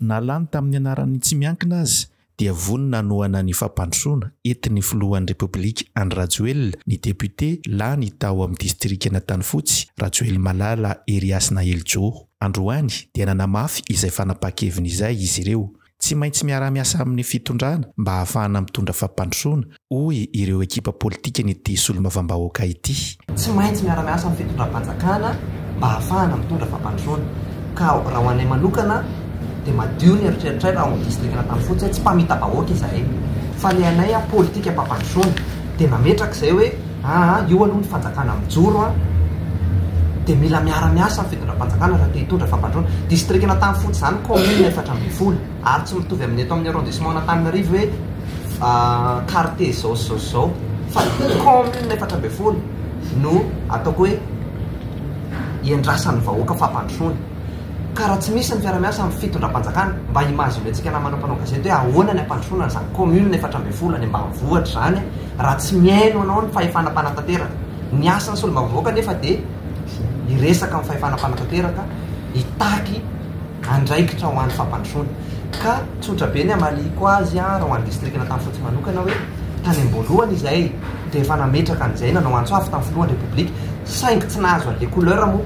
nalany tamin'ny anarany tsy miankina azy dia vonina noana ny fampandrosoana entin'ny filohan'ny Repoblika Andry Rajoelina ny député lany tao amin'ny distrikina Tanyfotsy Rajoelina Malala Eriasina Eljo. Androany dia nanamafy izay fanapakeviny izay izy ireo. Tsy maintsy miara-miasa amin'ny fitondrana mba ahafahana mitondra fampandrosoana hoy ireo ekipa politika n'ity solombavambahoaka ity. Tsy maintsy miara-miasa amin'ny fitondram-panjakana mba ahafahana mitondra fampandrosoana. Ka raha ho anay manokana dia madio ny eritreritra raha ao distrikina Tanyfotsy tsy mpamita-bahoaka izahay fa ny anay politika mpampandrosoana dia nametraka izay hoe io aloha ny fanjakana mijoro dia mila miara-miasa amin'ny fitondram-panjakana raha te hitondra fampandrosoana. Distrikina Tanyfotsy zany commune 4 ary tsy mitovy amin'ny eto amin'ny arrondissement Antananarivo hoe quartier zao fa commune 4 no ataoko hoe iandrasan'ny vahoaka fampandrosoana. Ka raha tsy misy ny fiara-miasa amin'ny fitondram-panjakana mba imagine antsika namana mpanao gazety hoe ahoana ny ampandrosoana zany commune 4 any ambanivohitra zany raha tsy miaino anao ny fahefana mpanantanteraka. Ny asan'ny solombavambahoaka nefa dia iresaka amin'ny fahefana mpanantanteraka hitaky andraikitra ho an'ny fampandrosoana. Ka tsotra be ny amaliko azy raha ho an'ny distrikina Tanyfotsy manokana hoe tany am-boalohany izay dia efa nametraka an'izay nanao antsoafy tamin'ny filohan'ny Repoblika saingy tsy nahazo an'ilay couleur moa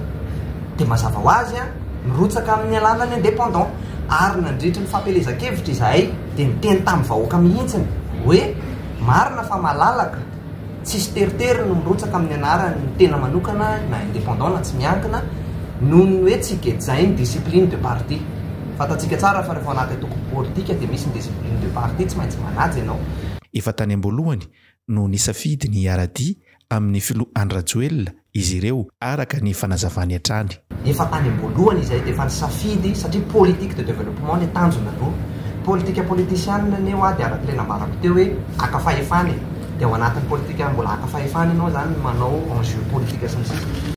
dia mazava ho azy mirotsaka amin'ny alalany indépendant ary nandritra ny fampelezan-kevitra izahay dia niteny tamin'ny vahoaka mihitsiny hoe marina fa malalaka tsisy teritery no mirotsaka amin'ny anarany tena manokana na indépendant na tsy miankina noho ny hoe tsy gejainy discipline de parti. Fatatsika tsara fa rehefa anaty atoko politika dia misy ny discipline de parti tsy maintsy manaja ianao. Efa tany am-boalohany no nisafidy ny hiaradia amin'ny filoha Andry Rajoelina izy ireo araka ny fanazavany hatrany. Efa tany am-boalohany izay dia efa nisafidy satria politique de développement ny tanjona aloha. Politika politisianina neo dia araka ilay nambarako teo hoe akafahefany dia ao anatin'ny politika mbola akafahefany ianao zany manao enjeu politika sy ny sisa.